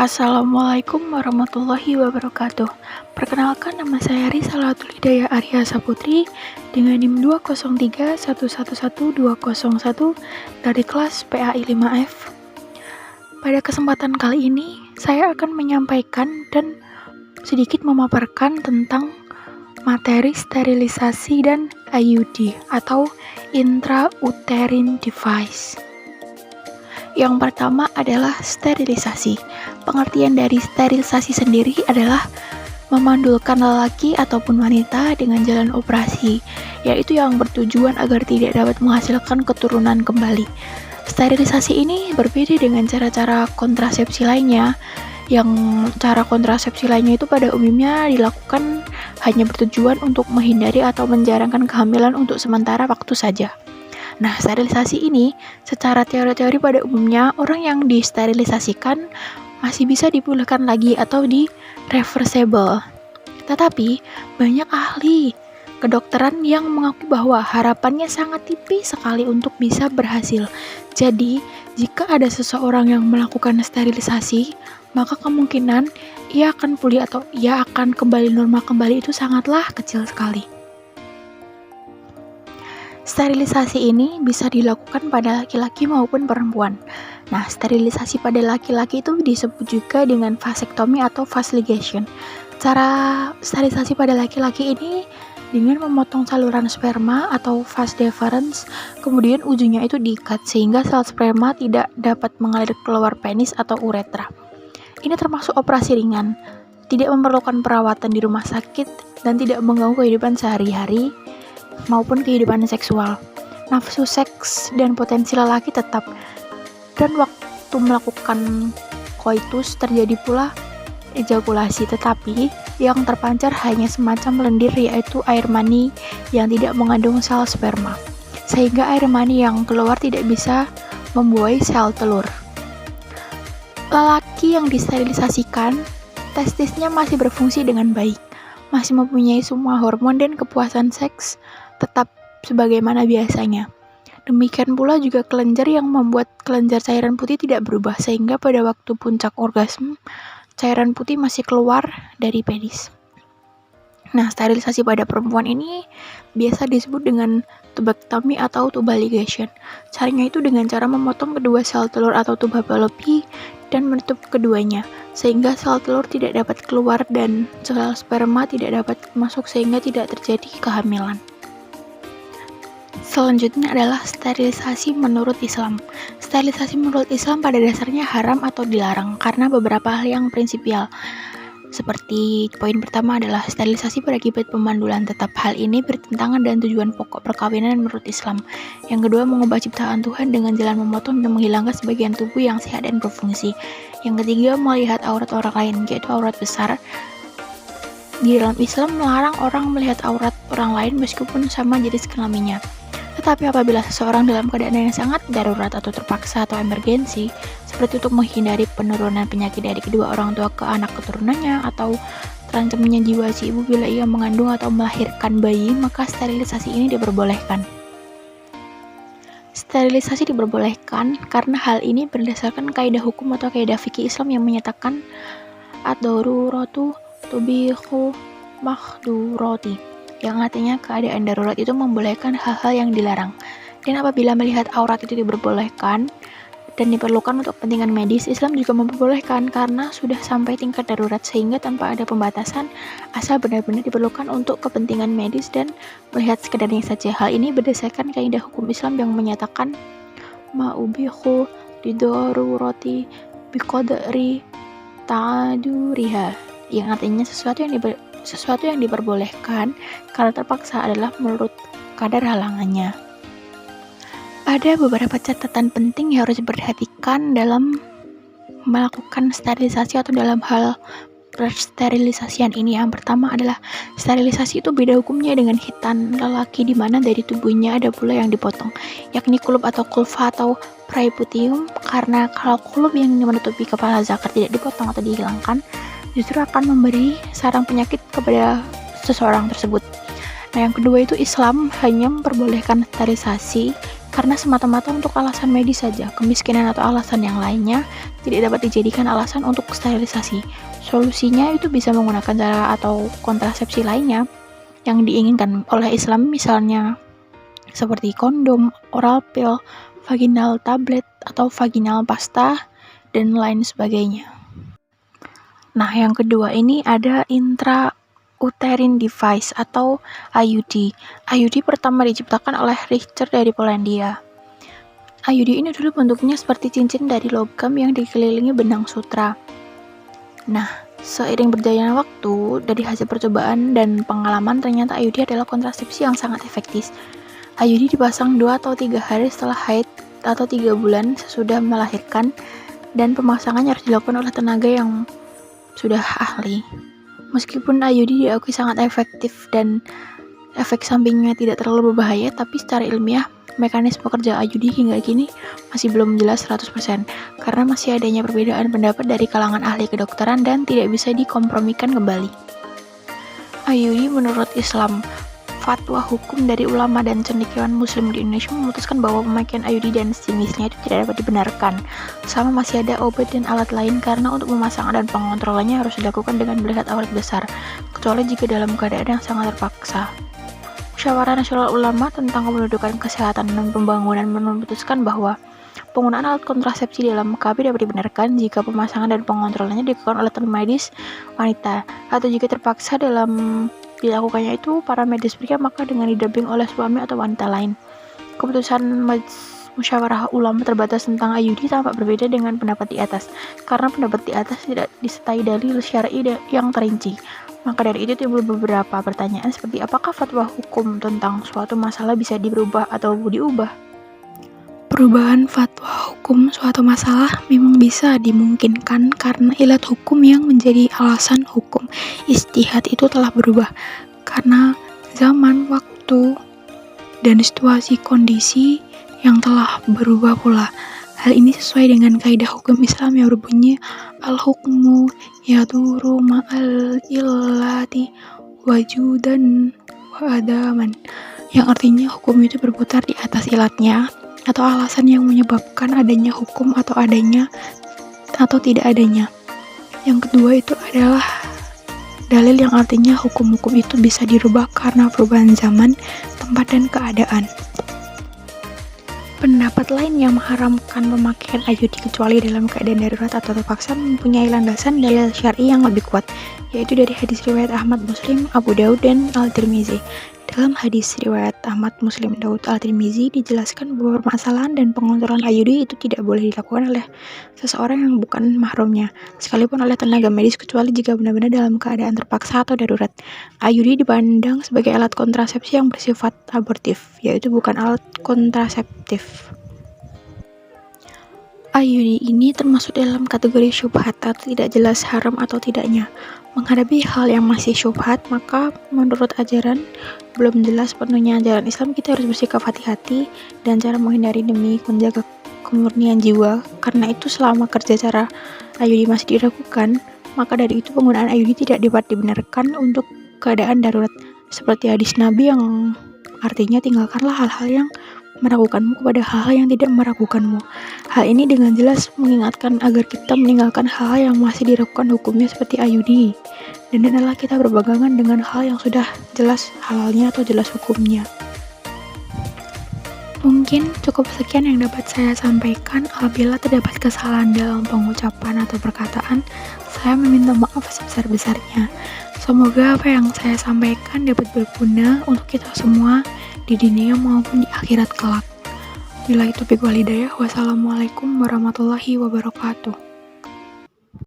Assalamualaikum warahmatullahi wabarakatuh. Perkenalkan, nama saya Risa Salatul Hidayah Arya Saputri dengan NIM 203111201 dari kelas PAI 5F. Pada kesempatan kali ini, saya akan menyampaikan dan sedikit memaparkan tentang materi sterilisasi dan IUD atau intrauterine device. Yang pertama adalah sterilisasi. Pengertian dari sterilisasi sendiri adalah memandulkan lelaki ataupun wanita dengan jalan operasi, yaitu yang bertujuan agar tidak dapat menghasilkan keturunan kembali. Sterilisasi ini berbeda dengan cara-cara kontrasepsi lainnya, yang cara kontrasepsi lainnya itu pada umumnya dilakukan hanya bertujuan untuk menghindari atau menjarangkan kehamilan untuk sementara waktu saja. Nah, sterilisasi ini secara teori-teori pada umumnya orang yang disterilisasikan masih bisa dipulihkan lagi atau di reversible. Tetapi banyak ahli kedokteran yang mengaku bahwa harapannya sangat tipis sekali untuk bisa berhasil. Jadi, jika ada seseorang yang melakukan sterilisasi, maka kemungkinan ia akan pulih atau ia akan kembali normal kembali itu sangatlah kecil sekali. Sterilisasi ini bisa dilakukan pada laki-laki maupun perempuan. Nah, sterilisasi pada laki-laki itu disebut juga dengan vasektomi atau vas ligation. Cara sterilisasi pada laki-laki ini dengan memotong saluran sperma atau vas deferens, kemudian ujungnya itu diikat sehingga sel sperma tidak dapat mengalir keluar penis atau uretra. Ini termasuk operasi ringan, tidak memerlukan perawatan di rumah sakit dan tidak mengganggu kehidupan sehari-hari maupun kehidupan seksual. Nafsu seks dan potensi lelaki tetap, dan waktu melakukan koitus terjadi pula ejakulasi, tetapi yang terpancar hanya semacam lendir, yaitu air mani yang tidak mengandung sel sperma, sehingga air mani yang keluar tidak bisa membuai sel telur. Lelaki yang disterilisasikan, testisnya masih berfungsi dengan baik, masih mempunyai semua hormon dan kepuasan seks tetap sebagaimana biasanya. Demikian pula juga kelenjar yang membuat kelenjar cairan putih tidak berubah, sehingga pada waktu puncak orgasme, cairan putih masih keluar dari penis. Nah, sterilisasi pada perempuan ini biasa disebut dengan tubektomi atau tubal ligation. Caranya itu dengan cara memotong kedua sel telur atau tuba Fallopi dan menutup keduanya, sehingga sel telur tidak dapat keluar dan sel sperma tidak dapat masuk sehingga tidak terjadi kehamilan. Selanjutnya adalah sterilisasi menurut Islam. Sterilisasi menurut Islam pada dasarnya haram atau dilarang karena beberapa hal yang prinsipial. Seperti poin pertama adalah sterilisasi berakibat pemandulan, tetap hal ini bertentangan dengan tujuan pokok perkawinan menurut Islam. Yang kedua, mengubah ciptaan Tuhan dengan jalan memotong dan menghilangkan sebagian tubuh yang sehat dan berfungsi. Yang ketiga, melihat aurat orang lain, yaitu aurat besar. Di dalam Islam melarang orang melihat aurat orang lain meskipun sama jenis kelaminnya. Tetapi apabila seseorang dalam keadaan yang sangat darurat atau terpaksa atau emergensi, seperti untuk menghindari penurunan penyakit dari kedua orang tua ke anak keturunannya atau terancamnya jiwa si ibu bila ia mengandung atau melahirkan bayi, maka sterilisasi ini diperbolehkan. Sterilisasi diperbolehkan karena hal ini berdasarkan kaidah hukum atau kaidah fikih Islam yang menyatakan ad-daruratu tubihu mahdurati, yang artinya keadaan darurat itu membolehkan hal-hal yang dilarang. Dan apabila melihat aurat itu diperbolehkan dan diperlukan untuk kepentingan medis, Islam juga memperbolehkan karena sudah sampai tingkat darurat sehingga tanpa ada pembatasan, asal benar-benar diperlukan untuk kepentingan medis dan melihat sekedarnya saja. Hal ini berdasarkan kaidah hukum Islam yang menyatakan ma'ubihu lidarurati biqadri ta'aduriha, yang artinya sesuatu yang diperbolehkan karena terpaksa adalah menurut kadar halangannya. Ada beberapa catatan penting yang harus diperhatikan dalam melakukan sterilisasi atau dalam hal persterilisasian ini. Yang pertama adalah sterilisasi itu beda hukumnya dengan khitan lelaki, di mana dari tubuhnya ada pula yang dipotong, yakni kulub atau kulfa atau praeputium, karena kalau kulub yang menutupi kepala zakar tidak dipotong atau dihilangkan, justru akan memberi sarang penyakit kepada seseorang tersebut. Nah, yang kedua itu Islam hanya memperbolehkan sterilisasi karena semata-mata untuk alasan medis saja. Kemiskinan atau alasan yang lainnya tidak dapat dijadikan alasan untuk sterilisasi. Solusinya itu bisa menggunakan cara atau kontrasepsi lainnya yang diinginkan oleh Islam, misalnya seperti kondom, oral pill, vaginal tablet, atau vaginal pasta, dan lain sebagainya. Nah, yang kedua ini ada intrauterine device atau IUD. IUD pertama diciptakan oleh Richter dari Polandia. IUD ini dulu bentuknya seperti cincin dari logam yang dikelilingi benang sutra. Nah, seiring berjalannya waktu, dari hasil percobaan dan pengalaman, ternyata IUD adalah kontrasepsi yang sangat efektif. IUD dipasang 2 atau 3 hari setelah haid atau 3 bulan sesudah melahirkan, dan pemasangannya harus dilakukan oleh tenaga yang sudah ahli. Meskipun IUD diakui sangat efektif dan efek sampingnya tidak terlalu berbahaya, tapi secara ilmiah mekanisme kerja IUD hingga kini masih belum jelas 100% karena masih adanya perbedaan pendapat dari kalangan ahli kedokteran dan tidak bisa dikompromikan kembali. IUD menurut Islam, fatwa hukum dari ulama dan cendekiawan muslim di Indonesia memutuskan bahwa pemakaian IUD dan sejenisnya itu tidak dapat dibenarkan selama masih ada obat dan alat lain, karena untuk memasang dan pengontrolannya harus dilakukan dengan melihat aurat besar, kecuali jika dalam keadaan yang sangat terpaksa. Musyawarah Nasional Ulama tentang Kependudukan Kesehatan dan Pembangunan memutuskan bahwa penggunaan alat kontrasepsi dalam KB dapat dibenarkan jika pemasangan dan pengontrolannya dilakukan oleh tim medis wanita, atau jika terpaksa dalam dilakukannya itu para medis pria, maka dengan didamping oleh suami atau wanita lain. Keputusan musyawarah ulama terbatas tentang IUD tampak berbeda dengan pendapat di atas, karena pendapat di atas tidak disertai dalil syar'i yang terinci. Maka dari itu timbul beberapa pertanyaan seperti apakah fatwa hukum tentang suatu masalah bisa dirubah atau diubah? Perubahan fatwa hukum suatu masalah memang bisa dimungkinkan karena ilat hukum yang menjadi alasan hukum ijtihad itu telah berubah karena zaman, waktu, dan situasi kondisi yang telah berubah pula. Hal ini sesuai dengan kaidah hukum Islam yang berbunyi al-hukmu yaduru ma'al illati wajudan wa adaman, yang artinya hukum itu berputar di atas ilatnya atau alasan yang menyebabkan adanya hukum atau adanya atau tidak adanya. Yang kedua itu adalah dalil yang artinya hukum-hukum itu bisa dirubah karena perubahan zaman, tempat, dan keadaan. Pendapat lain yang mengharamkan pemakaian IUD kecuali dalam keadaan darurat atau terpaksa mempunyai landasan dalil syar'i yang lebih kuat, yaitu dari hadis riwayat Ahmad, Muslim, Abu Daud, dan Al-Tirmizi. Dalam hadis riwayat Ahmad, Muslim, Daud, Al-Tirmizi dijelaskan bahwa permasalahan dan pengontrolan IUD itu tidak boleh dilakukan oleh seseorang yang bukan mahramnya, sekalipun oleh tenaga medis, kecuali jika benar-benar dalam keadaan terpaksa atau darurat. IUD dipandang sebagai alat kontrasepsi yang bersifat abortif, yaitu bukan alat kontraseptif. IUD ini termasuk dalam kategori syubhat atau tidak jelas haram atau tidaknya. Menghadapi hal yang masih syubhat, maka menurut ajaran belum jelas penuhnya ajaran Islam, kita harus bersikap hati-hati dan cara menghindari demi menjaga kemurnian jiwa. Karena itu selama kerja cara IUD masih diragukan, maka dari itu penggunaan IUD tidak dapat dibenarkan untuk keadaan darurat, seperti hadis Nabi yang artinya tinggalkanlah hal-hal yang meragukanmu kepada hal-hal yang tidak meragukanmu. Hal ini dengan jelas mengingatkan agar kita meninggalkan hal-hal yang masih diragukan hukumnya seperti IUD, dan adalah kita berpegangan dengan hal yang sudah jelas halalnya atau jelas hukumnya. Mungkin cukup sekian yang dapat saya sampaikan. Apabila terdapat kesalahan dalam pengucapan atau perkataan, saya meminta maaf sebesar-besarnya. Semoga apa yang saya sampaikan dapat berguna untuk kita semua di dunia maupun di akhirat kelak. Billahi taufiq wal hidayah. Wassalamualaikum warahmatullahi wabarakatuh.